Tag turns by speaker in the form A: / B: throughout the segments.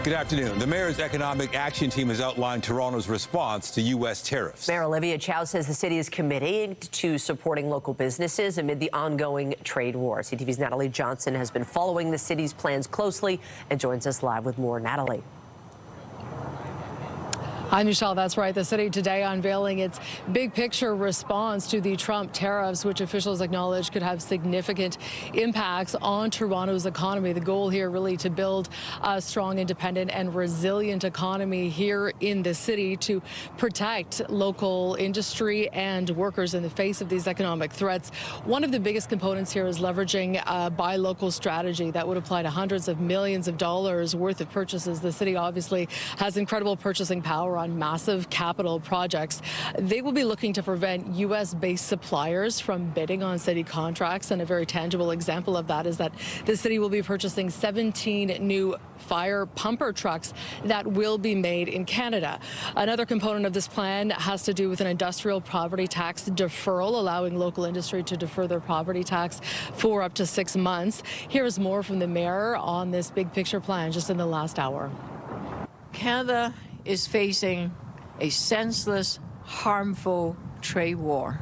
A: Good afternoon. The mayor's economic action team has outlined Toronto's response to U.S. tariffs.
B: Mayor Olivia Chow says the city is committed to supporting local businesses amid the ongoing trade war. CTV's Natalie Johnson has been following the city's plans closely and joins us live with more. Natalie.
C: Hi, Michelle. That's right. The city today unveiling its big picture response to the Trump tariffs, which officials acknowledge could have significant impacts on Toronto's economy. The goal here really to build a strong, independent and resilient economy here in the city to protect local industry and workers in the face of these economic threats. One of the biggest components here is leveraging a buy local strategy that would apply to hundreds of millions of dollars worth of purchases. The city obviously has incredible purchasing power on massive capital projects. They will be looking to prevent U.S.-based suppliers from bidding on city contracts, and a very tangible example of that is that the city will be purchasing 17 new fire pumper trucks that will be made in Canada. Another component of this plan has to do with an industrial property tax deferral, allowing local industry to defer their property tax for up to 6 months. Here is more from the mayor on this big picture plan just in the last hour.
D: Canada is facing a senseless, harmful trade war.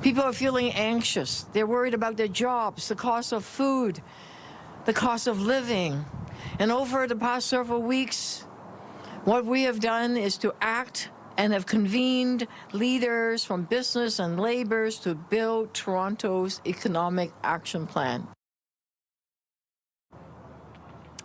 D: People are feeling anxious. They're worried about their jobs, the cost of food, the cost of living. And over the past several weeks, what we have done is to act and have convened leaders from business and laborers to build Toronto's economic action plan.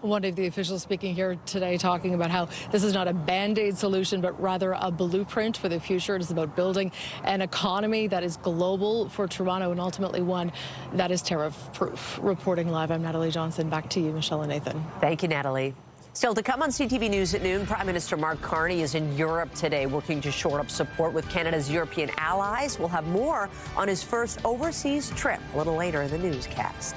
C: One of the officials speaking here today talking about how this is not a Band-Aid solution, but rather a blueprint for the future. It is about building an economy that is global for Toronto and ultimately one that is tariff-proof. Reporting live, I'm Natalie Johnson. Back to you, Michelle and Nathan.
B: Thank you, Natalie. Still to come on CTV News at noon, Prime Minister Mark Carney is in Europe today working to shore up support with Canada's European allies. We'll have more on his first overseas trip a little later in the newscast.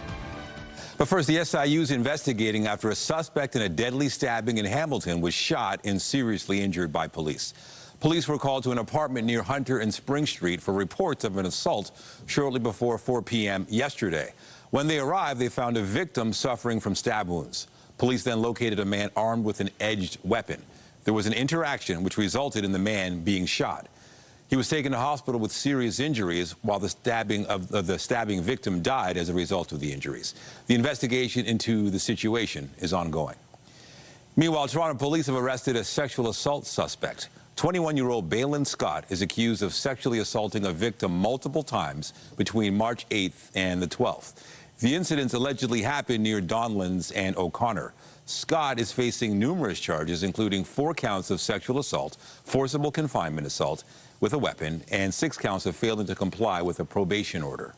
A: But first, the SIU is investigating after a suspect in a deadly stabbing in Hamilton was shot and seriously injured by police. Police were called to an apartment near Hunter and Spring Street for reports of an assault shortly before 4 p.m. yesterday. When they arrived, they found a victim suffering from stab wounds. Police then located a man armed with an edged weapon. There was an interaction which resulted in the man being shot. He was taken to hospital with serious injuries, while the stabbing victim died as a result of the injuries. The investigation into the situation is ongoing. Meanwhile, Toronto police have arrested a sexual assault suspect. 21-year-old Balin Scott is accused of sexually assaulting a victim multiple times between March 8th and the 12th. The incidents allegedly happened near Donlands and O'Connor. Scott is facing numerous charges, including 4 counts of sexual assault, forcible confinement assault with a weapon, and 6 counts of failing to comply with a probation order.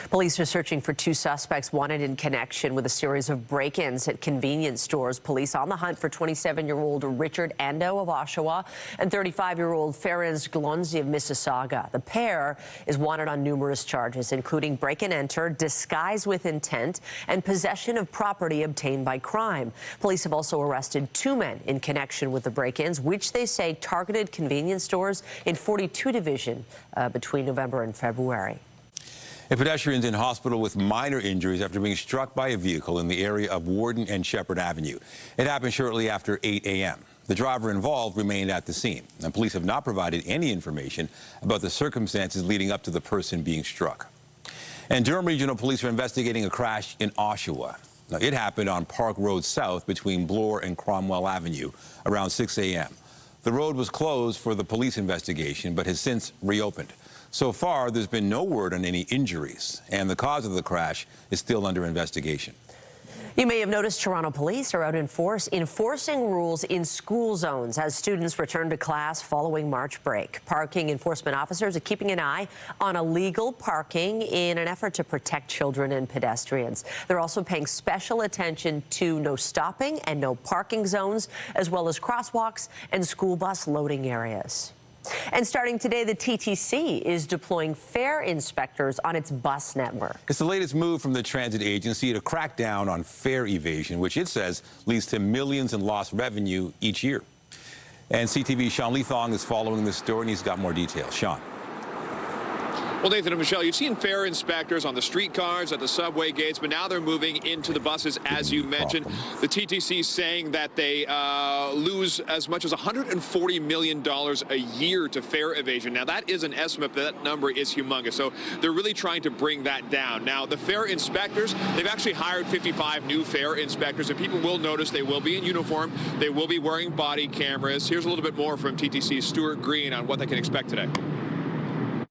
B: Police are searching for 2 suspects wanted in connection with a series of break-ins at convenience stores. Police on the hunt for 27-year-old Richard Ando of Oshawa and 35-year-old Ferenc Glonzi of Mississauga. The pair is wanted on numerous charges, including break-and-enter, disguise with intent, and possession of property obtained by crime. Police have also arrested 2 men in connection with the break-ins, which they say targeted convenience stores in 42 Division between November and February.
A: A pedestrian's in hospital with minor injuries after being struck by a vehicle in the area of Warden and Shepherd Avenue. It happened shortly after 8 a.m. The driver involved remained at the scene, and police have not provided any information about the circumstances leading up to the person being struck. And Durham Regional Police are investigating a crash in Oshawa. Now, it happened on Park Road South between Bloor and Cromwell Avenue around 6 a.m. The road was closed for the police investigation, but has since reopened. So far, there's been no word on any injuries, and the cause of the crash is still under investigation.
B: You may have noticed Toronto police are out enforcing rules in school zones as students return to class following March break. Parking enforcement officers are keeping an eye on illegal parking in an effort to protect children and pedestrians. They're also paying special attention to no stopping and no parking zones, as well as crosswalks and school bus loading areas. And starting today, the TTC is deploying fare inspectors on its bus network.
A: It's the latest move from the transit agency to crack down on fare evasion, which it says leads to millions in lost revenue each year. And CTV's Sean Lethong is following this story, and he's got more details. Sean.
E: Well, Nathan and Michelle, you've seen fare inspectors on the streetcars, at the subway gates, but now they're moving into the buses, as you mentioned. The TTC saying that they lose as much as $140 million a year to fare evasion. Now, that is an estimate, but that number is humongous. So they're really trying to bring that down. Now, the fare inspectors, they've actually hired 55 new fare inspectors, and people will notice they will be in uniform. They will be wearing body cameras. Here's a little bit more from TTC's Stuart Green on what they can expect today.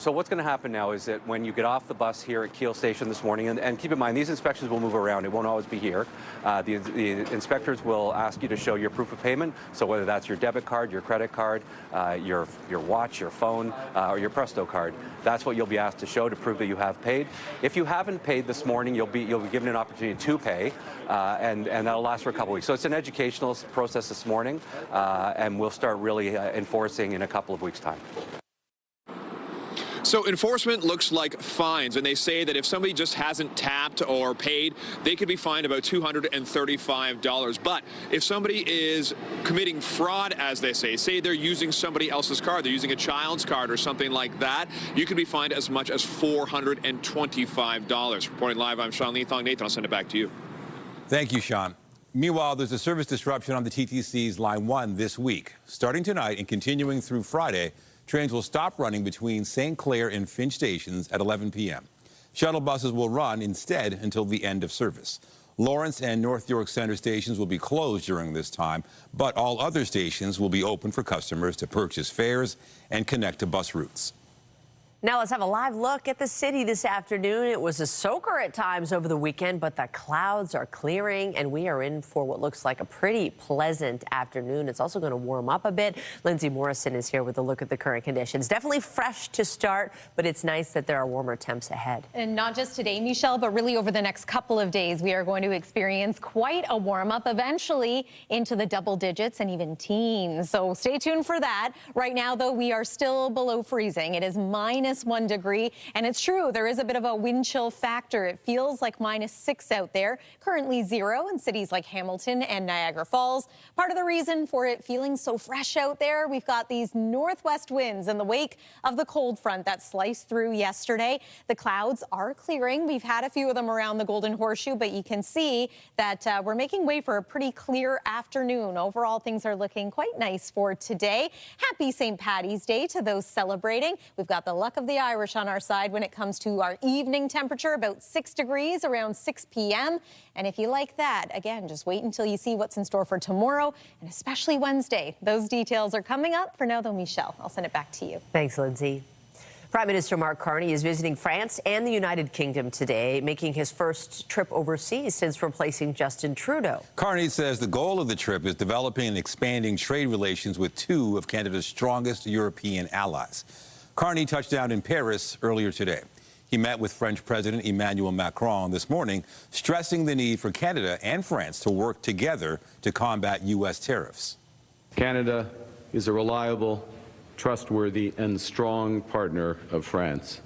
F: So what's going to happen now is that when you get off the bus here at Keele Station this morning, and keep in mind, these inspections will move around. It won't always be here. The inspectors will ask you to show your proof of payment. So whether that's your debit card, your credit card, your watch, your phone, or your Presto card, that's what you'll be asked to show to prove that you have paid. If you haven't paid this morning, you'll be given an opportunity to pay, and that'll last for a couple weeks. So it's an educational process this morning, and we'll start really enforcing in a couple of weeks' time.
E: So enforcement looks like fines, and they say that if somebody just hasn't tapped or paid, they could be fined about $235. But if somebody is committing fraud, as they say they're using somebody else's card, they're using a child's card or something like that, you could be fined as much as $425. Reporting live, I'm Sean Leathong. Nathan, I'll send it back to you.
A: Thank you, Sean. Meanwhile, there's a service disruption on the TTC's Line 1 this week. Starting tonight and continuing through Friday, trains will stop running between St. Clair and Finch stations at 11 p.m. Shuttle buses will run instead until the end of service. Lawrence and North York Center stations will be closed during this time, but all other stations will be open for customers to purchase fares and connect to bus routes.
B: Now let's have a live look at the city this afternoon. It was a soaker at times over the weekend, but the clouds are clearing and we are in for what looks like a pretty pleasant afternoon. It's also going to warm up a bit. Lindsay Morrison is here with a look at the current conditions. Definitely fresh to start, but it's nice that there are warmer temps ahead.
G: And not just today, Michelle, but really over the next couple of days, we are going to experience quite a warm up, eventually into the double digits and even teens. So stay tuned for that. Right now, though, we are still below freezing. It is -1 degree, and it's true, there is a bit of a wind chill factor. It feels like -6 out there, currently 0 in cities like Hamilton and Niagara Falls. Part of the reason for it feeling so fresh out there, we've got these northwest winds in the wake of the cold front that sliced through yesterday. The clouds are clearing. We've had a few of them around the Golden Horseshoe, but you can see that we're making way for a pretty clear afternoon. Overall, things are looking quite nice for today. Happy St. Paddy's Day to those celebrating. We've got the luck of the Irish on our side when it comes to our evening temperature, about 6 degrees around 6 p.m. And if you like that, again, just wait until you see what's in store for tomorrow and especially Wednesday. Those details are coming up. For now, though, Michelle, I'll send it back to you.
B: Thanks, Lindsay. Prime Minister Mark Carney is visiting France and the United Kingdom today, making his first trip overseas since replacing Justin Trudeau.
A: Carney says the goal of the trip is developing and expanding trade relations with two of Canada's strongest European allies. Carney touched down in Paris earlier today. He met with French President Emmanuel Macron this morning, stressing the need for Canada and France to work together to combat U.S. tariffs.
H: Canada is a reliable, trustworthy, and strong partner of France,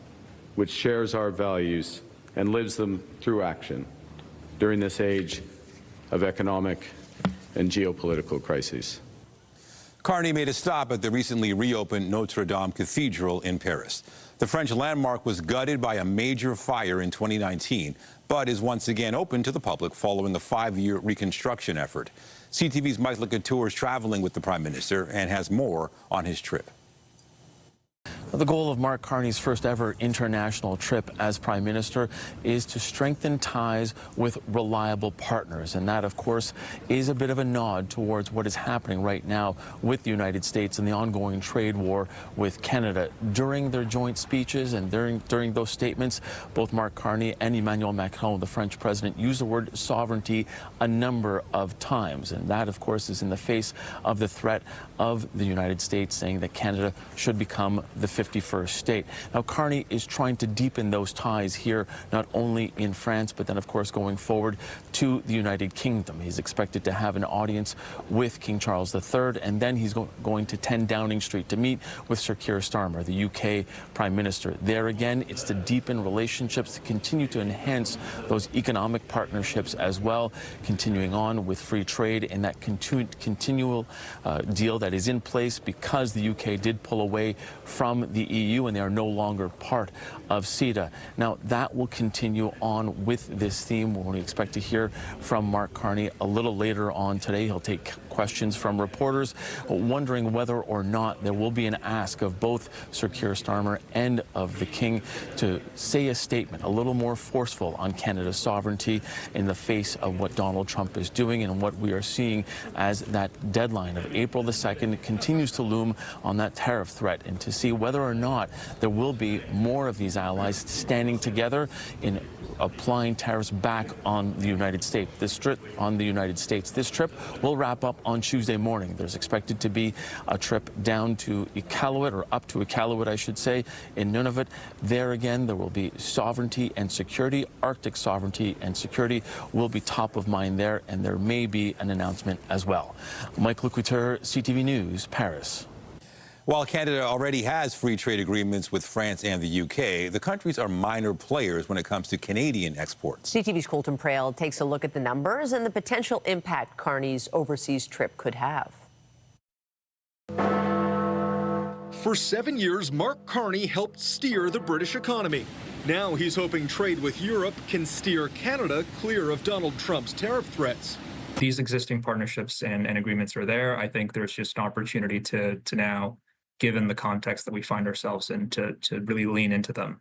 H: which shares our values and lives them through action during this age of economic and geopolitical crises.
A: Carney made a stop at the recently reopened Notre Dame Cathedral in Paris. The French landmark was gutted by a major fire in 2019, but is once again open to the public following a 5-year reconstruction effort. CTV's Mike Lecouture is traveling with the Prime Minister and has more on his trip.
I: The goal of Mark Carney's first ever international trip as Prime Minister is to strengthen ties with reliable partners. And that, of course, is a bit of a nod towards what is happening right now with the United States and the ongoing trade war with Canada. During their joint speeches and during those statements, both Mark Carney and Emmanuel Macron, the French president, used the word sovereignty a number of times. And that, of course, is in the face of the threat of the United States saying that Canada should become the 51st state. Now, Carney is trying to deepen those ties here, not only in France, but then, of course, going forward to the United Kingdom. He's expected to have an audience with King Charles III, and then he's going to 10 Downing Street to meet with Sir Keir Starmer, the UK Prime Minister. There again, it's to deepen relationships, to continue to enhance those economic partnerships as well, continuing on with free trade and that continual deal that is in place because the UK did pull away from from the EU, and they are no longer part of CETA. Now, that will continue on with this theme. We expect to hear from Mark Carney a little later on today. He'll take questions from reporters wondering whether or not there will be an ask of both Sir Keir Starmer and of the King to say a statement a little more forceful on Canada's sovereignty in the face of what Donald Trump is doing and what we are seeing as that deadline of April the 2nd continues to loom on that tariff threat, and to see whether or not there will be more of these allies standing together in applying tariffs back on the United States. This trip will wrap up on Tuesday morning. There's expected to be a trip down to Iqaluit, or up to Iqaluit, I should say, in Nunavut. There again, there will be sovereignty and security. Arctic sovereignty and security will be top of mind there, and there may be an announcement as well. Mike Lequiter, CTV News, Paris.
A: While Canada already has free trade agreements with France and the UK, the countries are minor players when it comes to Canadian exports.
B: CTV's Colton Prale takes a look at the numbers and the potential impact Carney's overseas trip could have.
J: For 7 years, Mark Carney helped steer the British economy. Now he's hoping trade with Europe can steer Canada clear of Donald Trump's tariff threats.
K: These existing partnerships and agreements are there. I think there's just an opportunity to now, given the context that we find ourselves in, to really lean into them.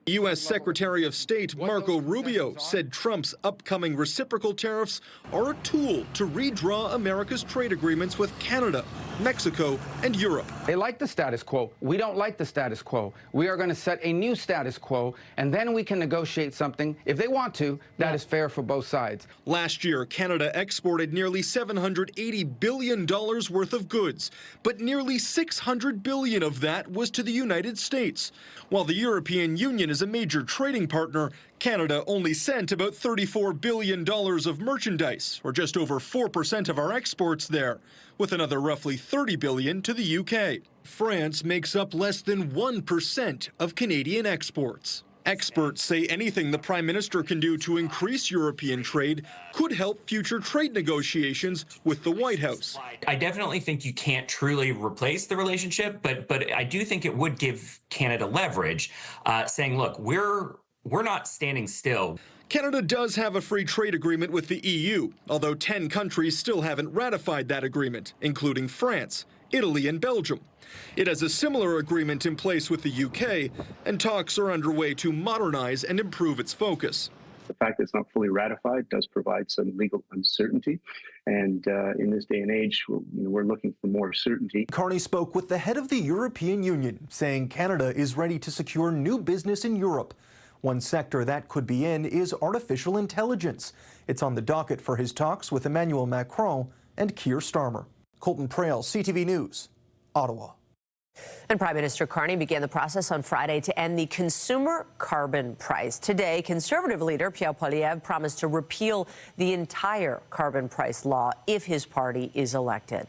J: U.S. Secretary of State Marco Rubio said Trump's upcoming reciprocal tariffs are a tool to redraw America's trade agreements with Canada, Mexico, and Europe.
L: They like the status quo. We don't like the status quo. We are going to set a new status quo, and then we can negotiate something, if they want to, that is fair for both sides.
J: Last year, Canada exported nearly $780 billion worth of goods, but nearly $600 billion of that was to the United States. While the European Union is a major trading partner, Canada only sent about $34 billion of merchandise, or just over 4% of our exports there, with another roughly $30 billion to the UK. France makes up less than 1% of Canadian exports. Experts say anything the Prime Minister can do to increase European trade could help future trade negotiations with the White House.
M: I definitely think you can't truly replace the relationship, but I do think it would give Canada leverage, saying, look, we're not standing still.
J: Canada does have a free trade agreement with the EU, although 10 countries still haven't ratified that agreement, including France, Italy, and Belgium. It has a similar agreement in place with the UK, and talks are underway to modernize and improve its focus.
N: The fact that it's not fully ratified does provide some legal uncertainty, and in this day and age, we're looking for more certainty.
O: Carney spoke with the head of the European Union, saying Canada is ready to secure new business in Europe. One sector that could be in is artificial intelligence. It's on the docket for his talks with Emmanuel Macron and Keir Starmer. Colton Prale, CTV News, Ottawa.
B: And Prime Minister Carney began the process on Friday to end the consumer carbon price. Today, Conservative leader Pierre Poilievre promised to repeal the entire carbon price law if his party is elected.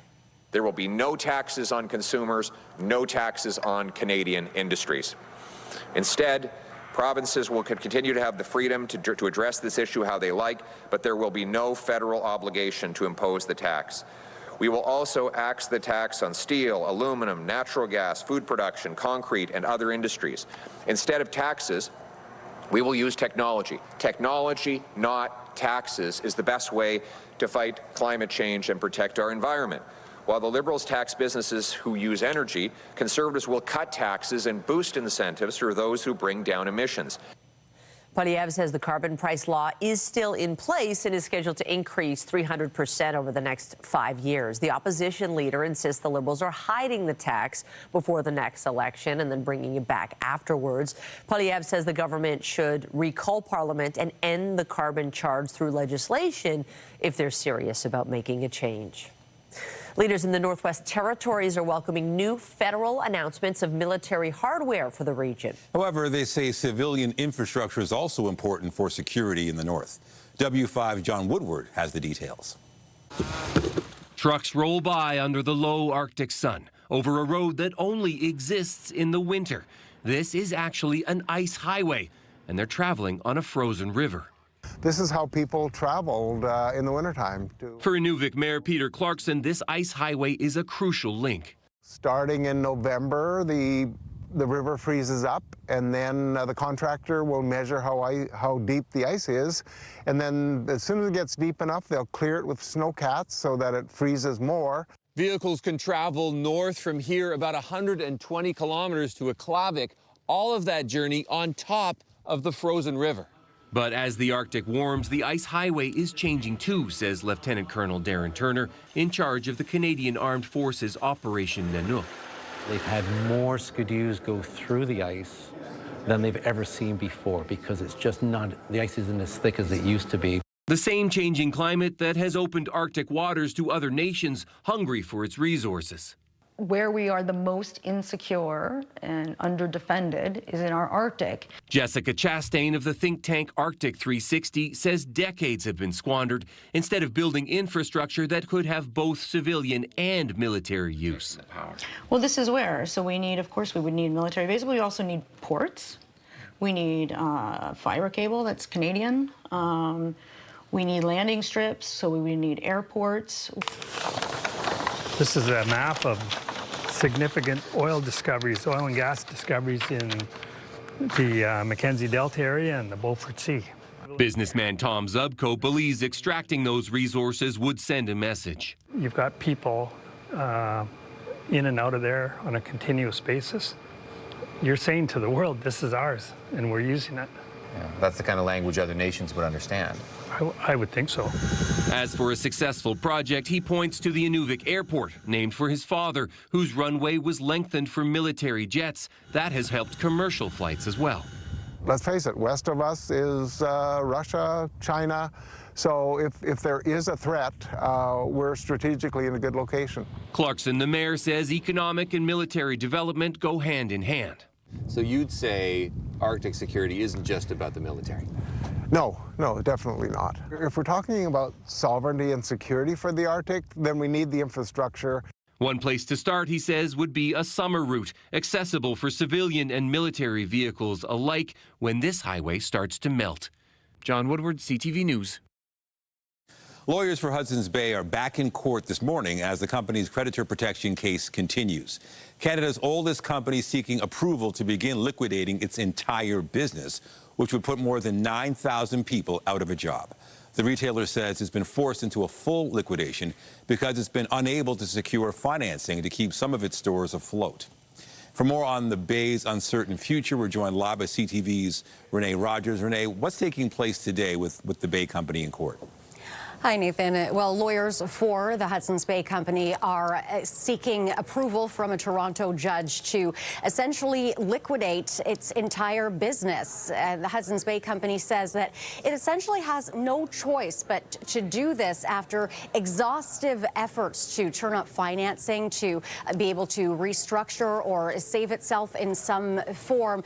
P: There will be no taxes on consumers, no taxes on Canadian industries. Instead, provinces will continue to have the freedom to address this issue how they like, but there will be no federal obligation to impose the tax. We will also axe the tax on steel, aluminum, natural gas, food production, concrete, and other industries. Instead of taxes, we will use technology. Technology, not taxes, is the best way to fight climate change and protect our environment. While the Liberals tax businesses who use energy, Conservatives will cut taxes and boost incentives for those who bring down emissions.
B: Poilievre says the carbon price law is still in place and is scheduled to increase 300% over the next 5 years. The opposition leader insists the Liberals are hiding the tax before the next election and then bringing it back afterwards. Poilievre says the government should recall Parliament and end the carbon charge through legislation if they're serious about making a change. Leaders in the Northwest Territories are welcoming new federal announcements of military hardware for the region.
A: However, they say civilian infrastructure is also important for security in the north. W5 John Woodward has the details.
Q: Trucks roll by under the low Arctic sun over a road that only exists in the winter. This is actually an ice highway, and they're traveling on a frozen river.
R: This is how people traveled in the wintertime.
Q: For Inuvik Mayor Peter Clarkson, this ice highway is a crucial link.
R: Starting in November, the the river freezes up, and then the contractor will measure how deep the ice is, and then as soon as it gets deep enough, they'll clear it with snowcats so that it freezes more.
S: Vehicles can travel north from here about 120 kilometers to Aklavik, all of that journey on top of the frozen river.
Q: But as the Arctic warms, the ice highway is changing too, says Lieutenant Colonel Darren Turner, in charge of the Canadian Armed Forces Operation Nanook.
T: They've had more skidoos go through the ice than they've ever seen before because it's just not, the ice isn't as thick as it used to be.
Q: The same changing climate that has opened Arctic waters to other nations hungry for its resources.
U: Where we are the most insecure and underdefended is in our Arctic.
Q: Jessica Chastain of the think tank Arctic 360 says decades have been squandered instead of building infrastructure that could have both civilian and military use.
U: Well, this is where. So we need, of course, we would need military bases, but we also need ports. We need fiber cable that's Canadian. We need landing strips, so we need airports.
V: This is a map of significant oil discoveries, oil and gas discoveries in the Mackenzie Delta area and the Beaufort Sea.
Q: Businessman Tom Zubko believes extracting those resources would send a message.
V: You've got people in and out of there on a continuous basis. You're saying to the world, this is ours, and we're using it.
W: Yeah, that's the kind of language other nations would understand.
V: I would think so.
Q: As for a successful project, he points to the Inuvik Airport, named for his father, whose runway was lengthened for military jets. That has helped commercial flights as well.
R: Let's face it, west of us is Russia, China. So if there is a threat, we're strategically in a good location.
Q: Clarkson, the mayor, says economic and military development go hand in hand.
W: So you'd say Arctic security isn't just about the military?
R: No, definitely not. If we're talking about sovereignty and security for the Arctic, then we need the infrastructure.
Q: One place to start, he says, would be a summer route, accessible for civilian and military vehicles alike when this highway starts to melt. John Woodward, CTV News.
A: Lawyers for Hudson's Bay are back in court this morning as the company's creditor protection case continues. Canada's oldest company seeking approval to begin liquidating its entire business, which would put more than 9,000 people out of a job. The retailer says it's been forced into a full liquidation because it's been unable to secure financing to keep some of its stores afloat. For more on the Bay's uncertain future, we're joined live by CTV's Renee Rogers. Renee, what's taking place today with the Bay Company in court?
X: Hi, Nathan. Well, lawyers for the Hudson's Bay Company are seeking approval from a Toronto judge to essentially liquidate its entire business. The Hudson's Bay Company says that it essentially has no choice but to do this after exhaustive efforts to turn up financing to be able to restructure or save itself in some form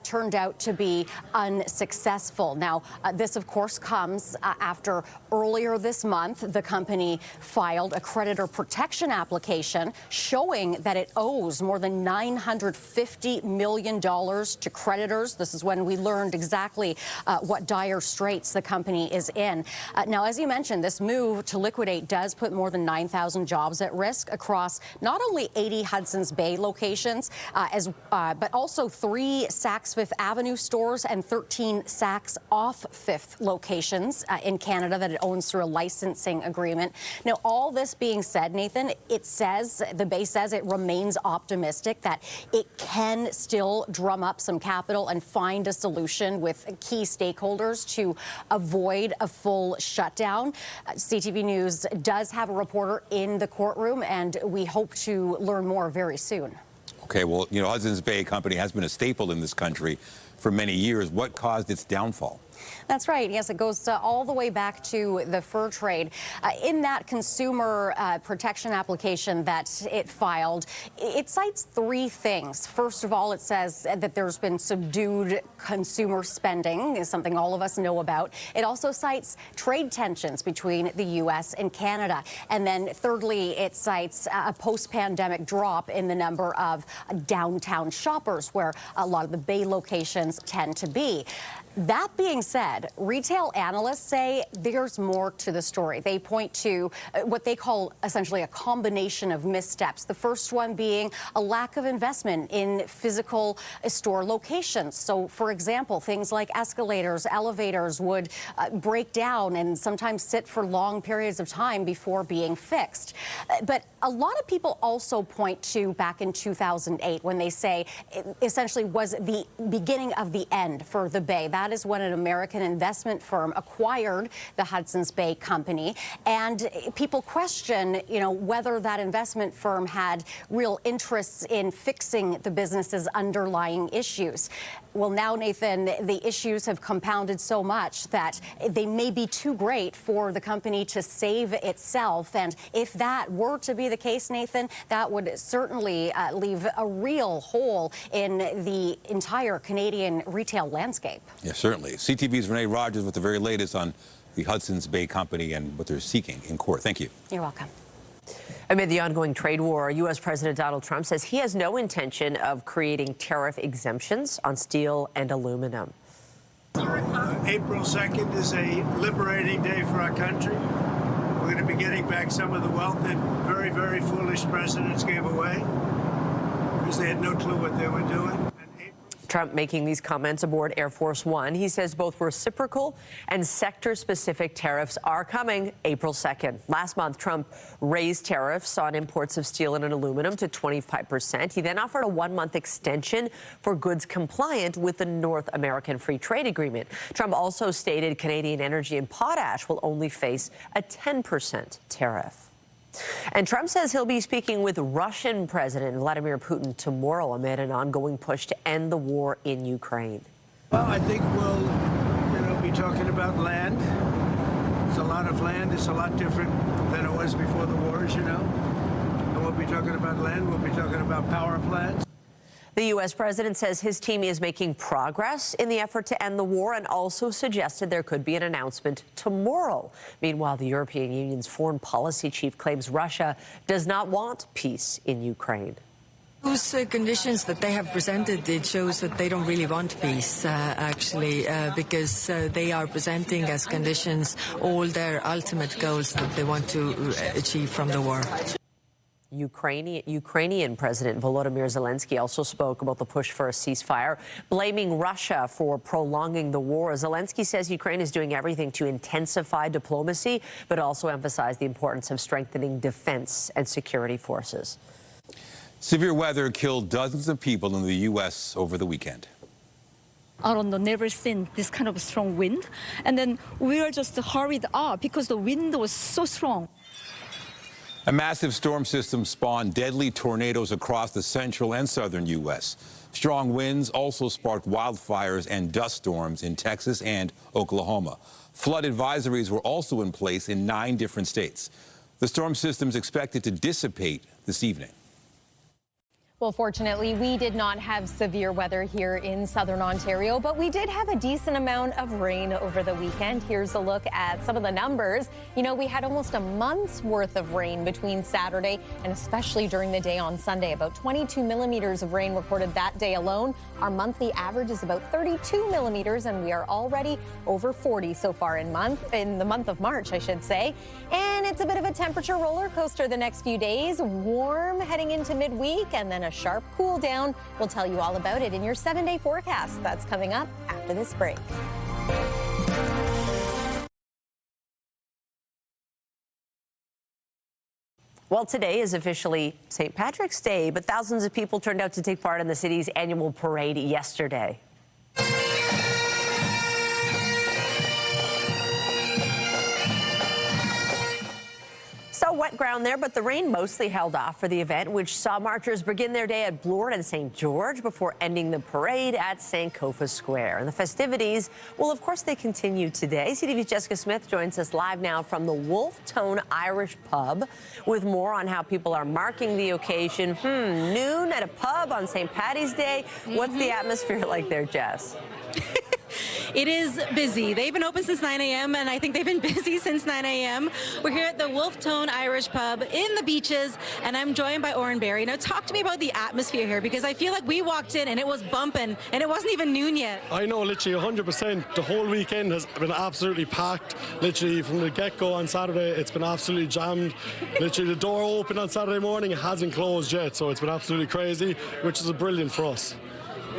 X: turned out to be unsuccessful. Now, this, of course, comes after earlier this month, the company filed a creditor protection application showing that it owes more than $950 million to creditors. This is when we learned exactly what dire straits the company is in. Now, as you mentioned, this move to liquidate does put more than 9,000 jobs at risk across not only 80 Hudson's Bay locations, but also 3 Saks Fifth Avenue stores and 13 Saks off Fifth locations in Canada that it owns through a licensing agreement. Now, all this being said, Nathan, the Bay says it remains optimistic that it can still drum up some capital and find a solution with key stakeholders to avoid a full shutdown. CTV News does have a reporter in the courtroom, and we hope to learn more very soon.
A: Okay, well, you know, Hudson's Bay Company has been a staple in this country for many years. What caused its downfall?
X: That's right. Yes, it goes all the way back to the fur trade. In that consumer protection application that it filed, it cites 3 things. First of all, it says that there's been subdued consumer spending, is something all of us know about. It also cites trade tensions between the U.S. and Canada. And then thirdly, it cites a post-pandemic drop in the number of downtown shoppers, where a lot of the Bay locations tend to be. That being said, retail analysts say there's more to the story. They point to what they call essentially a combination of missteps. The first one being a lack of investment in physical store locations. So, for example, things like escalators, elevators would break down and sometimes sit for long periods of time before being fixed. But a lot of people also point to back in 2008 when they say it essentially was the beginning of the end for the Bay. That is when an American investment firm acquired the Hudson's Bay Company, and people question, whether that investment firm had real interests in fixing the business's underlying issues. Well, now, Nathan, the issues have compounded so much that they may be too great for the company to save itself. And if that were to be the case, Nathan, that would certainly leave a real hole in the entire Canadian retail landscape.
A: Yeah, certainly. CTV's Renee Rogers with the very latest on the Hudson's Bay Company and what they're seeking in court. Thank you.
X: You're welcome.
B: Amid the ongoing trade war, U.S. President Donald Trump says he has no intention of creating tariff exemptions on steel and aluminum.
C: April 2nd is a liberating day for our country. We're going to be getting back some of the wealth that very, very foolish presidents gave away because they had no clue what they were doing.
B: Trump making these comments aboard Air Force One. He says both reciprocal and sector-specific tariffs are coming April 2nd. Last month, Trump raised tariffs on imports of steel and aluminum to 25%. He then offered a one-month extension for goods compliant with the North American Free Trade Agreement. Trump also stated Canadian energy and potash will only face a 10% tariff. And Trump says he'll be speaking with Russian President Vladimir Putin tomorrow amid an ongoing push to end the war in Ukraine.
C: Well, I think we'll, be talking about land. It's a lot of land. It's a lot different than it was before the war, as you know. And we'll be talking about land. We'll be talking about power plants.
B: The U.S. president says his team is making progress in the effort to end the war and also suggested there could be an announcement tomorrow. Meanwhile, the European Union's foreign policy chief claims Russia does not want peace in Ukraine.
D: Those conditions that they have presented, it shows that they don't really want peace, because they are presenting as conditions all their ultimate goals that they want to achieve from the war.
B: Ukrainian President Volodymyr Zelensky also spoke about the push for a ceasefire, blaming Russia for prolonging the war. Zelensky says Ukraine is doing everything to intensify diplomacy, but also emphasized the importance of strengthening defense and security forces.
A: Severe weather killed dozens of people in the U.S. over the weekend.
E: I don't know, never seen this kind of strong wind. And then we were just hurried up because the wind was so strong.
A: A massive storm system spawned deadly tornadoes across the central and southern U.S. Strong winds also sparked wildfires and dust storms in Texas and Oklahoma. Flood advisories were also in place in 9 different states. The storm system is expected to dissipate this evening.
G: Well, fortunately, we did not have severe weather here in southern Ontario, but we did have a decent amount of rain over the weekend. Here's a look at some of the numbers. We had almost a month's worth of rain between Saturday and especially during the day on Sunday. About 22 millimeters of rain recorded that day alone. Our monthly average is about 32 millimeters, and we are already over 40 so far in the month of March, I should say. And it's a bit of a temperature roller coaster the next few days. Warm heading into midweek, and then a sharp cool down. We'll tell you all about it in your 7-day forecast. That's coming up after this break.
B: Well, today is officially St. Patrick's Day, but thousands of people turned out to take part in the city's annual parade yesterday. So wet ground there, but the rain mostly held off for the event, which saw marchers begin their day at Bloor and St. George before ending the parade at Sankofa Square. And the festivities, well, of course, they continue today. CTV's Jessica Smith joins us live now from the Wolf Tone Irish Pub with more on how people are marking the occasion. Noon at a pub on St. Paddy's Day. What's the atmosphere like there, Jess?
F: It is busy. They've been open since 9 a.m. and I think they've been busy since 9 a.m. We're here at the Wolf Tone Irish Pub in the beaches, and I'm joined by Oren Barry. Now, talk to me about the atmosphere here, because I feel like we walked in and it was bumping and it wasn't even noon yet.
H: I know, literally 100%. The whole weekend has been absolutely packed. Literally from the get-go on Saturday, it's been absolutely jammed. Literally the door opened on Saturday morning, it hasn't closed yet, so it's been absolutely crazy, which is brilliant for us.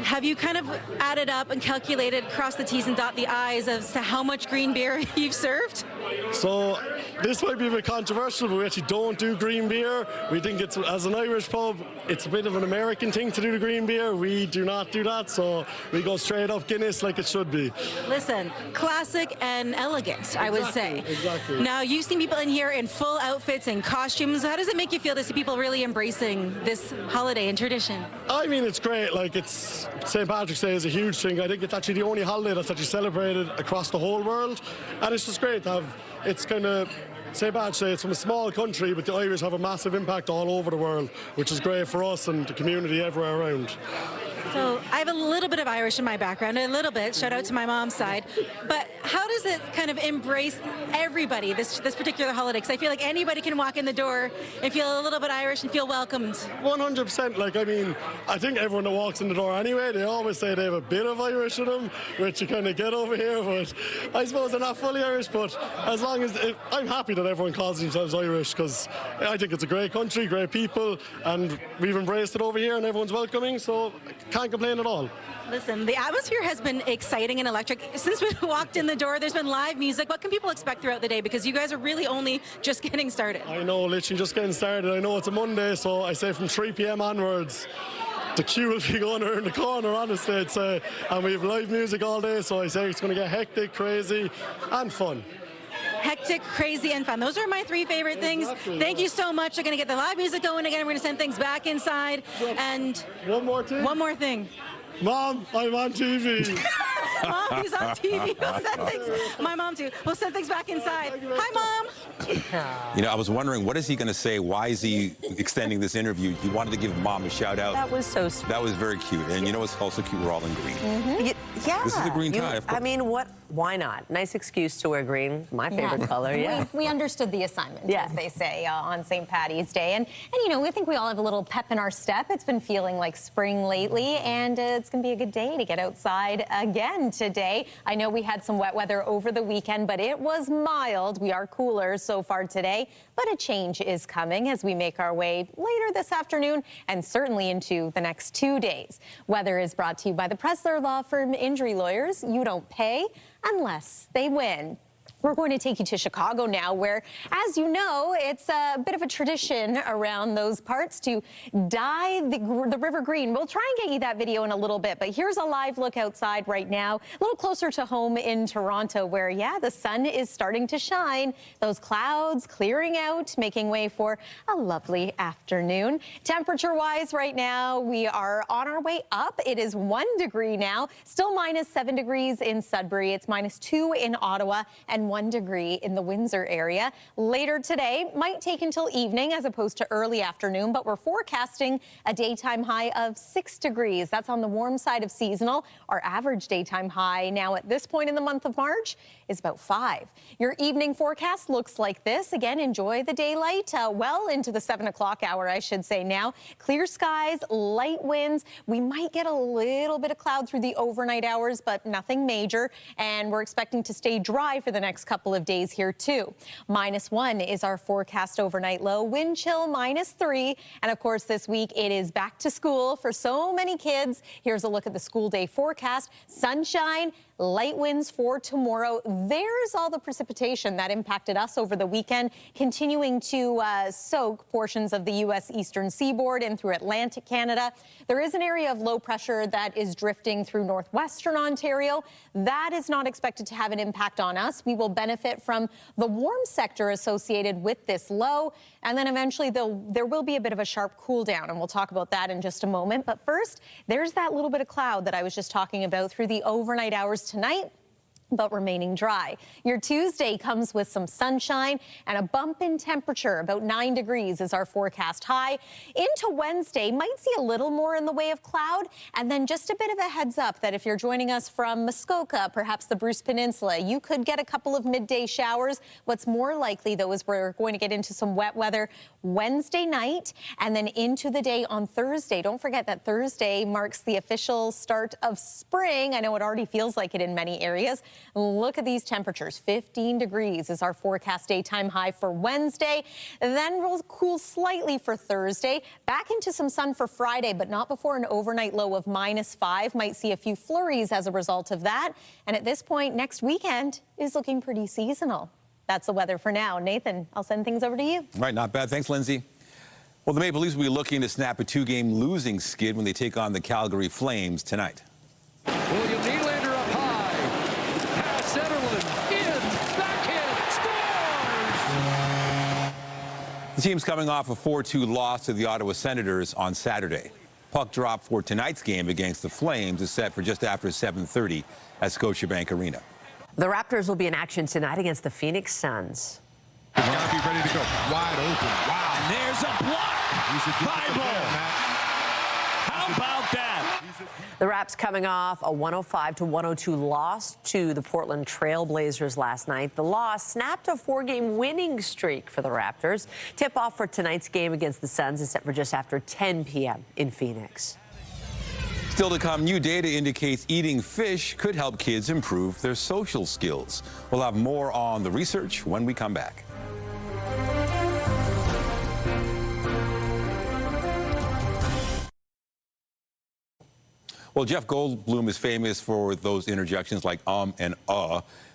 F: Have you kind of added up and calculated, cross the T's and dot the I's as to how much green beer you've served?
H: So this might be a bit controversial, but we actually don't do green beer. We think it's, as an Irish pub, it's a bit of an American thing to do the green beer. We do not do that, so we go straight up Guinness like it should be.
F: Listen, classic and elegant, I would say.
H: Exactly.
F: Now, you've seen people in here in full outfits and costumes. How does it make you feel to see people really embracing this holiday and tradition?
H: I mean, it's great. Like, it's St. Patrick's Day is a huge thing. I think it's actually the only holiday that's actually celebrated across the whole world, and it's just great to have. It's kind of St. Patrick's Day. It's from a small country, but the Irish have a massive impact all over the world, which is great for us and the community everywhere around.
F: So I have a little bit of Irish in my background, a little bit, shout out to my mom's side. But how does it kind of embrace everybody, this particular holiday? Because I feel like anybody can walk in the door and feel a little bit Irish and feel welcomed.
H: 100%. Like, I mean, I think everyone that walks in the door anyway, they always say they have a bit of Irish in them, which you kind of get over here. But I suppose they're not fully Irish, but as long as I'm happy that everyone calls themselves Irish, because I think it's a great country, great people, and we've embraced it over here and everyone's welcoming, so can't complain at all.
F: Listen, the atmosphere has been exciting and electric. Since we walked in the door, there's been live music. What can people expect throughout the day? Because you guys are really only just getting started.
H: I know, literally just getting started. I know it's a Monday, so I say from 3 p.m. onwards, the queue will be going around the corner, honestly, I'd say. And we have live music all day, so I say it's going to get hectic, crazy, and fun.
F: Hectic, crazy, and fun. Those are my 3 favorite things.
H: Exactly.
F: Thank you so much. We're going to get the live music going again. We're going to send things back inside. And
H: one more thing.
F: Mom,
H: I'm on TV.
F: Mom, he's on TV. We'll send things. My mom too. We'll send things back inside. Hi, Mom.
A: You know, I was wondering, what is he going to say? Why is he extending this interview? He wanted to give Mom a shout out.
B: That was so sweet.
A: That was very cute. And you know what's also cute? We're all in green.
B: Yeah.
A: This is the green tie, of course.
B: I mean, why not? Nice excuse to wear green. My favorite color, yeah.
G: We understood the assignment, as they say, on St. Patty's Day. And, you know, we think we all have a little pep in our step. It's been feeling like spring lately, and it's going to be a good day to get outside again today. I know we had some wet weather over the weekend, but it was mild. We are cooler so far today, but a change is coming as we make our way later this afternoon and certainly into the next 2 days. Weather is brought to you by the Pressler Law Firm Injury Lawyers. You don't pay unless they win. We're going to take you to Chicago now, where, as you know, it's a bit of a tradition around those parts to dye the river green. We'll try and get you that video in a little bit, but here's a live look outside right now, a little closer to home in Toronto, where, yeah, the sun is starting to shine. Those clouds clearing out, making way for a lovely afternoon. Temperature-wise right now, we are on our way up. It is 1 degree now, still -7 degrees in Sudbury. It's -2 in Ottawa and 1 degree in the Windsor area. Later today might take until evening as opposed to early afternoon, but we're forecasting a daytime high of 6 degrees. That's on the warm side of seasonal. Our average daytime high now at this point in the month of March is about 5. Your evening forecast looks like this. Again, enjoy the daylight well into the 7 o'clock hour, I should say now. Clear skies, light winds. We might get a little bit of cloud through the overnight hours, but nothing major. And we're expecting to stay dry for the next couple of days here too. -1 is our forecast overnight low. Wind chill -3. And of course, this week it is back to school for so many kids. Here's a look at the school day forecast. Sunshine, light winds for tomorrow. There's all the precipitation that impacted us over the weekend, continuing to soak portions of the U.S. eastern seaboard and through Atlantic Canada. There is an area of low pressure that is drifting through northwestern Ontario. That is not expected to have an impact on us. We will benefit from the warm sector associated with this low, and then eventually there will be a bit of a sharp cool down, and we'll talk about that in just a moment. But first, there's that little bit of cloud that I was just talking about through the overnight hours tonight. but remaining dry. Your Tuesday comes with some sunshine and a bump in temperature. About 9 degrees is our forecast high. Into Wednesday, might see a little more in the way of cloud. And then just a bit of a heads up that if you're joining us from Muskoka, perhaps the Bruce Peninsula, you could get a couple of midday showers. What's more likely, though, is we're going to get into some wet weather Wednesday night and then into the day on Thursday. Don't forget that Thursday marks the official start of spring. I know it already feels like it in many areas. Look at these temperatures. 15 degrees is our forecast daytime high for Wednesday. Then we'll cool slightly for Thursday. Back into some sun for Friday, but not before an overnight low of -5. Might see a few flurries as a result of that. And at this point, next weekend is looking pretty seasonal. That's the weather for now. Nathan, I'll send things over to you.
A: Right, not bad. Thanks, Lindsay. Well, the Maple Leafs will be looking to snap a 2-game losing skid when they take on the Calgary Flames tonight.
I: William Nylander up high. Pass Centerland. In. Backhand. Scores!
A: The team's coming off a 4-2 loss to the Ottawa Senators on Saturday. Puck drop for tonight's game against the Flames is set for just after 7:30 at Scotiabank Arena.
B: The Raptors will be in action tonight against the Phoenix Suns.
I: He's got to be ready to go. Wide open. Wow. And there's a block. Bible. How about that?
B: The Raps coming off a 105-102 loss to the Portland Trail Blazers last night. The loss snapped a 4-game winning streak for the Raptors. Tip-off for tonight's game against the Suns is set for just after 10 p.m. in Phoenix.
A: Still to come, new data indicates eating fish could help kids improve their social skills. We'll have more on the research when we come back. Well, Jeff Goldblum is famous for those interjections like and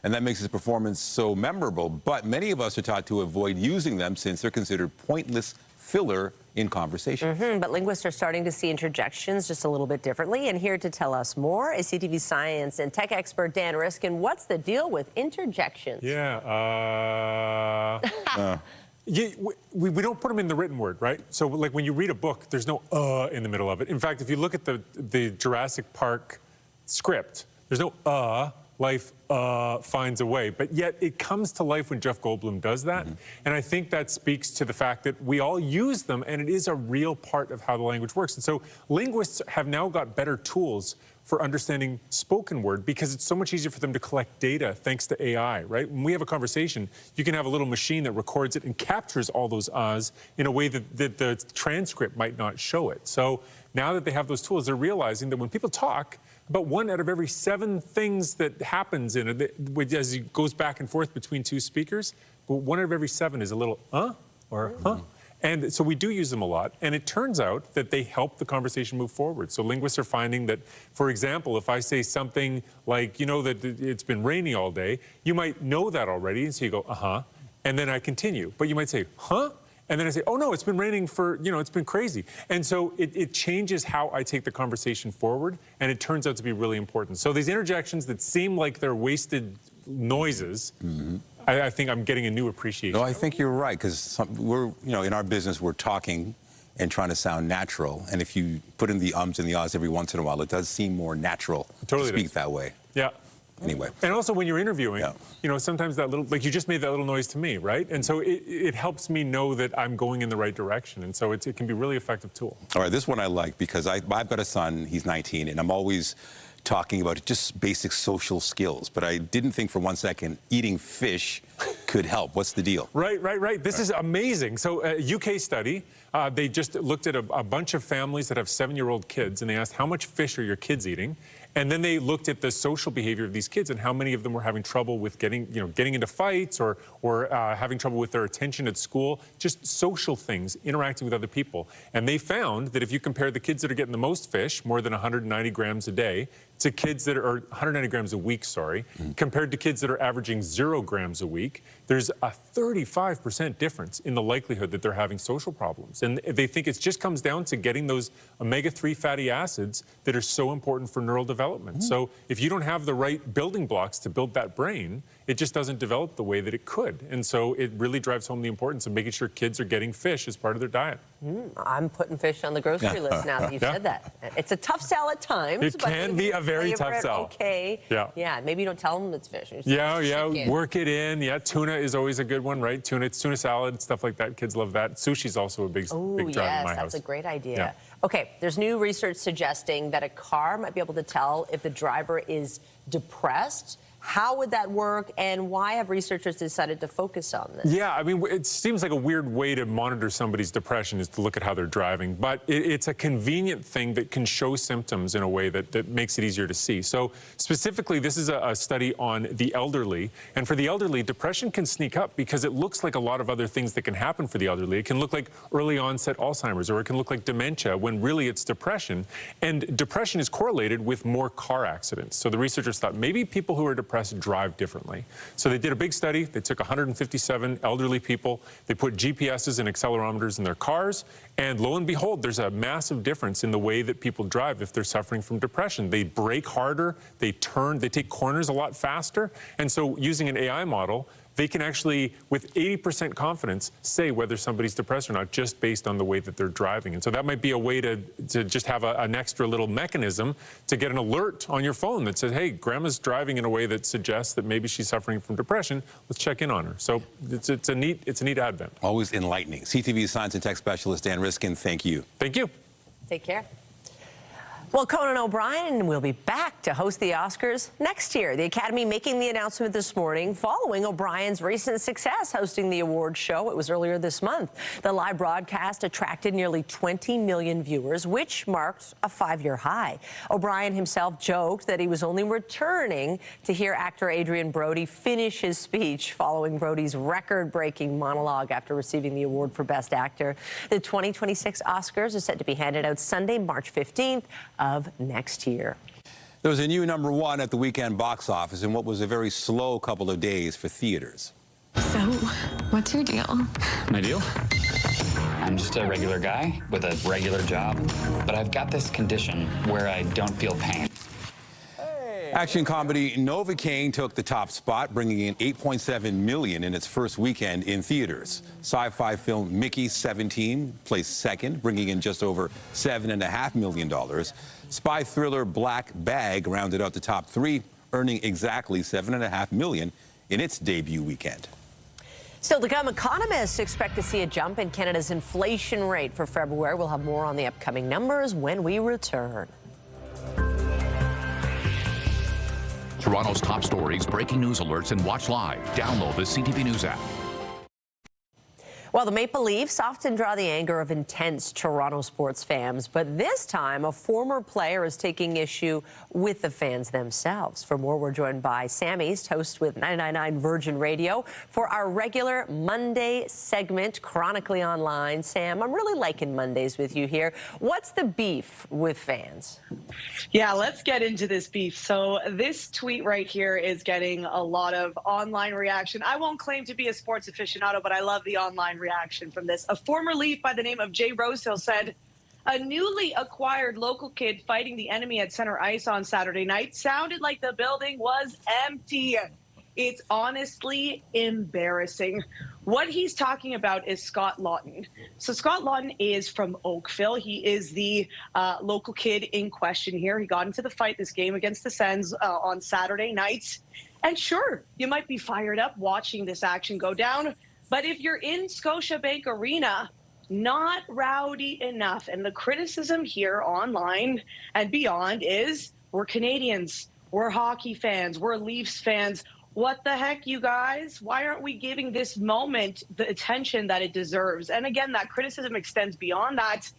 A: that makes his performance so memorable. But many of us are taught to avoid using them since they're considered pointless filler in conversation.
B: But linguists are starting to see interjections just a little bit differently. And here to tell us more is CTV science and tech expert Dan Riskin. What's the deal with interjections?
K: We don't put them in the written word, right? So like when you read a book, there's no in the middle of it. In fact, if you look at the Jurassic Park script, there's no life finds a way. But yet it comes to life when Jeff Goldblum does that. And I think that speaks to the fact that we all use them, and it is a real part of how the language works. And so linguists have now got better tools for understanding spoken word because it's so much easier for them to collect data thanks to AI, right? When we have a conversation, you can have a little machine that records it and captures all those ahs in a way that the transcript might not show it. So now that they have those tools, they're realizing that when people talk, about 1 out of every 7 things that happens in it, as it goes back and forth between 2 speakers, but 1 out of every 7 is a little or huh. And so we do use them a lot, and it turns out that they help the conversation move forward. So linguists are finding that, for example, if I say something like, you know, that it's been rainy all day, you might know that already, and so you go, and then I continue. But you might say, huh? And then I say, oh no, it's been raining for, you know, it's been crazy. And so it changes how I take the conversation forward, and it turns out to be really important. So these interjections that seem like they're wasted noises, I think I'm getting a new appreciation.
A: No, I think you're right, because we're, you know, in our business, we're talking and trying to sound natural. And if you put in the ums and the ahs every once in a while, it does seem more natural to speak that way.
K: Yeah.
A: Anyway.
K: And also when you're interviewing, you know, sometimes that little, like you just made that little noise to me, right? And so it helps me know that I'm going in the right direction. And so it can be a really effective tool.
A: All right, this one I like because I've got a son, he's 19, and I'm always talking about just basic social skills. But I didn't think for 1 second eating fish could help. What's the deal?
K: Right. This is amazing. So a UK study, they just looked at a bunch of families that have 7-year-old kids, and they asked, how much fish are your kids eating? And then they looked at the social behavior of these kids and how many of them were having trouble with getting into fights or having trouble with their attention at school, just social things, interacting with other people. And they found that if you compare the kids that are getting the most fish, more than 190 grams a day, to kids that are 190 grams a week, compared to kids that are averaging 0 grams a week, there's a 35% difference in the likelihood that they're having social problems. And they think it just comes down to getting those omega-3 fatty acids that are so important for neural development. So if you don't have the right building blocks to build that brain, it just doesn't develop the way that it could. And so it really drives home the importance of making sure kids are getting fish as part of their diet.
B: I'm putting fish on the grocery list now that you've said that. It's a tough sell at times.
K: It can be a very tough sell.
B: Okay. Yeah, maybe you don't tell them it's fish.
K: Yeah, work it in. Yeah, tuna is always a good one, right? Tuna salad, stuff like that. Kids love that. Sushi's also a big drive in my house.
B: That's a great idea.
K: Yeah.
B: Okay, there's new research suggesting that a car might be able to tell if the driver is depressed. How would that work, and why have researchers decided to focus on this?
K: Yeah, I mean, it seems like a weird way to monitor somebody's depression is to look at how they're driving, but it's a convenient thing that can show symptoms in a way that makes it easier to see. So specifically, this is a study on the elderly, and for the elderly, depression can sneak up because it looks like a lot of other things that can happen for the elderly. It can look like early onset Alzheimer's, or it can look like dementia when really it's depression, and depression is correlated with more car accidents. So the researchers thought maybe people who are depressed drive differently. So they did a big study. They took 157 elderly people. They put GPSs and accelerometers in their cars. And lo and behold, there's a massive difference in the way that people drive if they're suffering from depression. They brake harder. They take corners a lot faster. And so using an AI model, they can actually, with 80% confidence, say whether somebody's depressed or not, just based on the way that they're driving. And so that might be a way to just have an extra little mechanism to get an alert on your phone that says, hey, grandma's driving in a way that suggests that maybe she's suffering from depression. Let's check in on her. So it's a neat advent.
A: Always enlightening. CTV science and tech specialist Dan Riskin, thank you.
K: Thank you.
B: Take care. Well, Conan O'Brien will be back to host the Oscars next year. The Academy making the announcement this morning following O'Brien's recent success hosting the awards show. It was earlier this month. The live broadcast attracted nearly 20 million viewers, which marked a 5-year high. O'Brien himself joked that he was only returning to hear actor Adrien Brody finish his speech following Brody's record-breaking monologue after receiving the award for Best Actor. The 2026 Oscars are set to be handed out Sunday, March 15th. Of next year.
A: There was a new #1 at the weekend box office in what was a very slow couple of days for theaters.
J: So, what's your deal?
L: My deal? I'm just a regular guy with a regular job, but I've got this condition where I don't feel pain.
A: Action comedy Novocaine took the top spot, bringing in $8.7 million in its first weekend in theaters. Sci-fi film Mickey 17 placed second, bringing in just over $7.5 million. Spy thriller Black Bag rounded out the top 3, earning exactly $7.5 million in its debut weekend.
B: Still to come, economists expect to see a jump in Canada's inflation rate for February. We'll have more on the upcoming numbers when we return.
M: Toronto's top stories, breaking news alerts, and watch live. Download the CTV News app.
B: Well, the Maple Leafs often draw the anger of intense Toronto sports fans, but this time a former player is taking issue with the fans themselves. For more, we're joined by Sam East, host with 99.9 Virgin Radio, for our regular Monday segment, Chronically Online. Sam, I'm really liking Mondays with you here. What's the beef with fans?
N: Yeah, let's get into this beef. So this tweet right here is getting a lot of online reaction. I won't claim to be a sports aficionado, but I love the online reaction from this. A former Leaf by the name of Jay Rosehill said, a newly acquired local kid fighting the enemy at center ice on Saturday night sounded like the building was empty. It's honestly embarrassing. What he's talking about is Scott Lawton. So Scott Lawton is from Oakville. He is the local kid in question here. He got into the fight this game against the Sens on Saturday night. And sure, you might be fired up watching this action go down. But if you're in Scotiabank Arena, not rowdy enough. And the criticism here online and beyond is we're Canadians, we're hockey fans, we're Leafs fans. What the heck, you guys? Why aren't we giving this moment the attention that it deserves? And again, that criticism extends beyond that.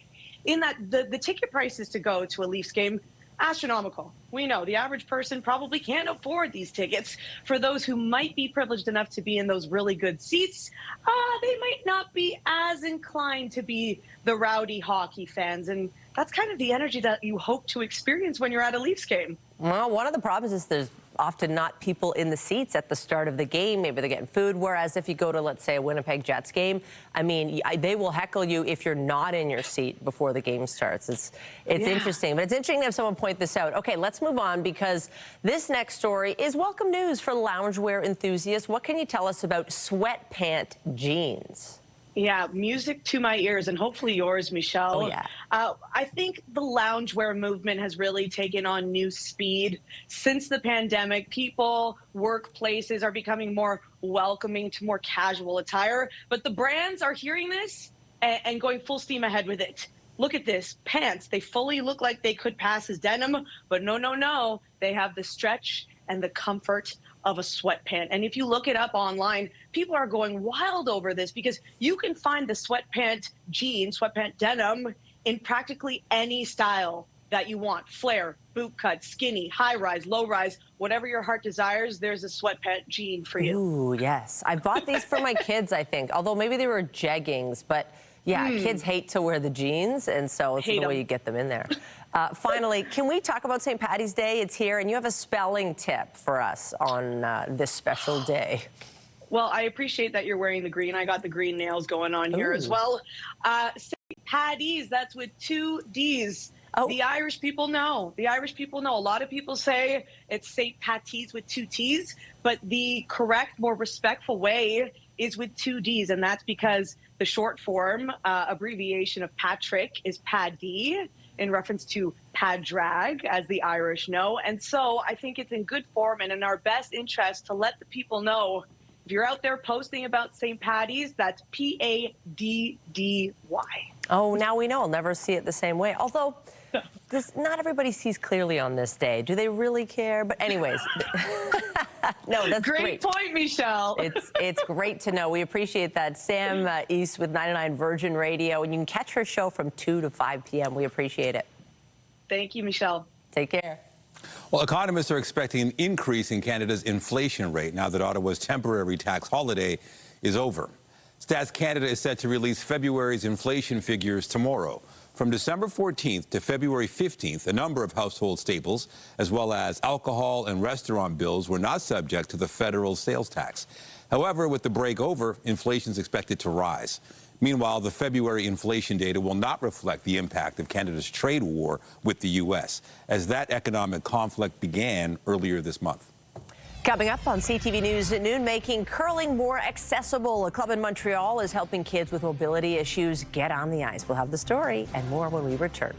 N: In that the ticket prices to go to a Leafs game, astronomical. We know the average person probably can't afford these tickets. For those who might be privileged enough to be in those really good seats, they might not be as inclined to be the rowdy hockey fans. And that's kind of the energy that you hope to experience when you're at a Leafs game.
B: Well, one of the problems is there's often not people in the seats at the start of the game. Maybe they're getting food. Whereas if you go to, let's say, a Winnipeg Jets game, I mean, they will heckle you if you're not in your seat before the game starts. It's interesting. But it's interesting to have someone point this out. Okay, let's move on, because this next story is welcome news for loungewear enthusiasts. What can you tell us about sweatpant jeans?
N: Yeah, music to my ears, and hopefully yours, Michelle.
B: Oh, yeah.
N: I think the loungewear movement has really taken on new speed since the pandemic. People, workplaces are becoming more welcoming to more casual attire, but the brands are hearing this and going full steam ahead with it. Look at this, pants. They fully look like they could pass as denim, but no. They have the stretch and the comfort of a sweatpant. And if you look it up online, people are going wild over this because you can find the sweatpant jean, sweatpant denim in practically any style that you want. Flare, boot cut, skinny, high rise, low rise, whatever your heart desires, there's a sweatpant jean for you.
B: Ooh, yes. I bought these for my kids, I think, although maybe they were jeggings, but yeah, kids hate to wear the jeans, and so it's the way you get them in there. Finally, can we talk about St. Paddy's Day? It's here, and you have a spelling tip for us on this special day.
N: Well, I appreciate that you're wearing the green. I got the green nails going on here as well. St. Paddy's, that's with 2 D's. Oh. The Irish people know. The Irish people know. A lot of people say it's St. Patty's with 2 T's, but the correct, more respectful way is with 2 D's, and that's because the short form abbreviation of Patrick is Paddy, in reference to Padraig, as the Irish know. And so I think it's in good form and in our best interest to let the people know, if you're out there posting about St. Paddy's, that's Paddy.
B: Oh, now we know. I'll never see it the same way. Although, not everybody sees clearly on this day. Do they really care? But anyways, no, that's
N: great point, Michelle.
B: It's great to know. We appreciate that. Sam East with 99 Virgin Radio, and you can catch her show from 2 to 5 p.m. We appreciate it.
N: Thank you, Michelle.
B: Take care.
A: Well, economists are expecting an increase in Canada's inflation rate now that Ottawa's temporary tax holiday is over. Stats Canada is set to release February's inflation figures tomorrow. From December 14th to February 15th, a number of household staples, as well as alcohol and restaurant bills, were not subject to the federal sales tax. However, with the break over, inflation is expected to rise. Meanwhile, the February inflation data will not reflect the impact of Canada's trade war with the U.S., as that economic conflict began earlier this month.
B: Coming up on CTV News at noon, making curling more accessible. A club in Montreal is helping kids with mobility issues get on the ice. We'll have the story and more when we return.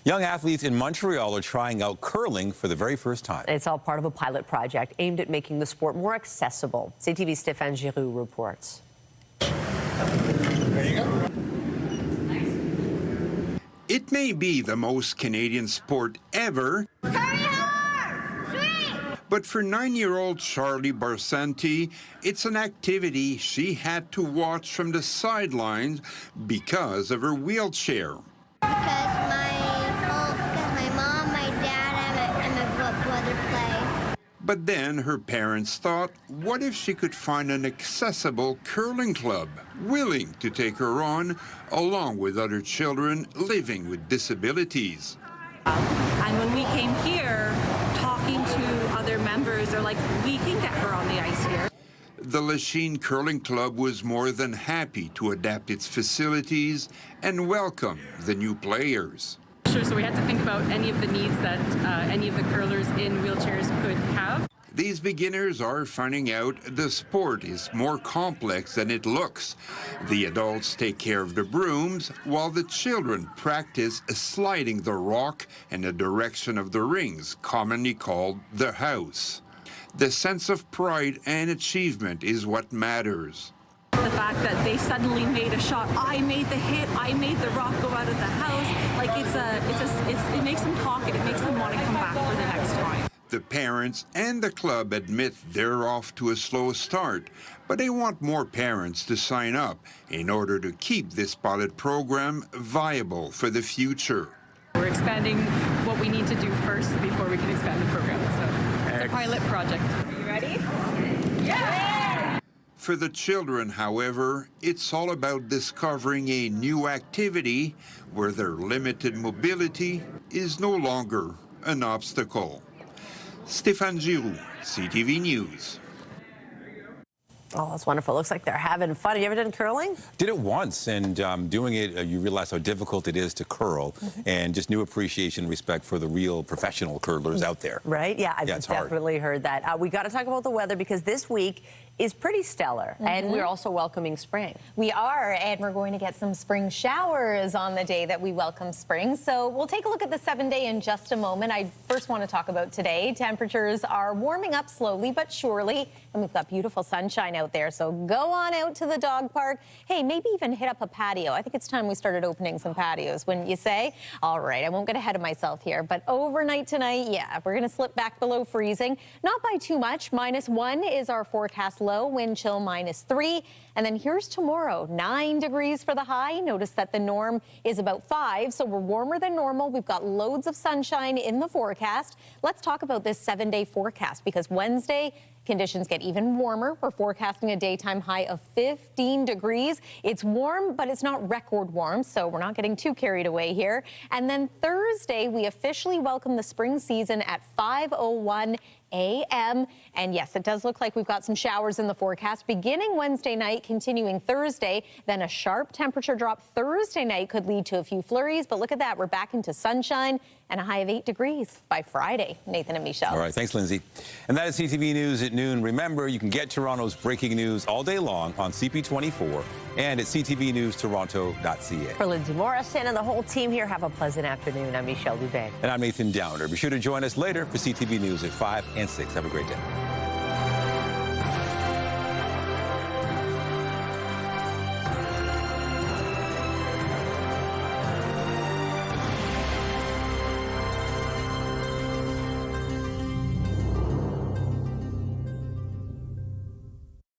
A: Young athletes in Montreal are trying out curling for the very first time.
B: It's all part of a pilot project aimed at making the sport more accessible. CTV's Stéphane Giroux reports.
O: There you go. It may be the most Canadian sport ever, but for 9-year-old Charlie Barsanti, it's an activity she had to watch from the sidelines because of her wheelchair.
P: Because my mom, my dad, and my brother play.
O: But then her parents thought, what if she could find an accessible curling club willing to take her on, along with other children living with disabilities?
S: And when we came here, talking to other members, they're like, we can get her on the ice here.
O: The Lachine Curling Club was more than happy to adapt its facilities and welcome the new players.
S: Sure, so we had to think about any of the needs that any of the curlers in wheelchairs could have.
O: These beginners are finding out the sport is more complex than it looks. The adults take care of the brooms, while the children practice sliding the rock in the direction of the rings, commonly called the house. The sense of pride and achievement is what matters.
S: The fact that they suddenly made a shot, I made the hit, I made the rock go out of the house, like it makes them talk and it makes them want to come back for the next time.
O: The parents and the club admit they're off to a slow start, but they want more parents to sign up in order to keep this pilot program viable for the future.
S: We're expanding what we need to do first before we can expand the program. So it's a pilot project. Are you ready? Yeah!
O: For the children, however, it's all about discovering a new activity where their limited mobility is no longer an obstacle. Stéphane Giroux, CTV News.
B: Oh, that's wonderful. Looks like they're having fun. Have you ever done curling?
A: Did it once, and doing it, you realize how difficult it is to curl, and just new appreciation and respect for the real professional curlers out there.
B: Right? Yeah, I've
A: it's hard.
B: definitely heard that. We got to talk about the weather because this week is pretty stellar, and we're also welcoming spring.
G: We are, and we're going to get some spring showers on the day that we welcome spring. So we'll take a look at the 7-day in just a moment. I first want to talk about today. Temperatures are warming up slowly but surely, and we've got beautiful sunshine out there. So go on out to the dog park. Hey, maybe even hit up a patio. I think it's time we started opening some patios, wouldn't you say? All right, I won't get ahead of myself here, but overnight tonight, yeah, we're going to slip back below freezing. Not by too much. -1 is our forecast low, wind chill -3. And then here's tomorrow, 9 degrees for the high. Notice that the norm is about 5, so we're warmer than normal. We've got loads of sunshine in the forecast. Let's talk about this 7-day forecast because Wednesday, conditions get even warmer. We're forecasting a daytime high of 15 degrees. It's warm, but it's not record warm, so we're not getting too carried away here. And then Thursday, we officially welcome the spring season at 5:01 a.m. And yes, it does look like we've got some showers in the forecast beginning Wednesday night, continuing Thursday. Then a sharp temperature drop Thursday night could lead to a few flurries. But look at that. We're back into sunshine and a high of 8 degrees by Friday. Nathan and Michelle.
A: All right. Thanks, Lindsay. And that is CTV News at noon. Remember, you can get Toronto's breaking news all day long on CP24 and at ctvnewstoronto.ca.
B: For Lindsay Morrison and the whole team here, have a pleasant afternoon. I'm Michelle Dubé.
A: And I'm Nathan Downer. Be sure to join us later for CTV News at 5 and 6. Have a great day.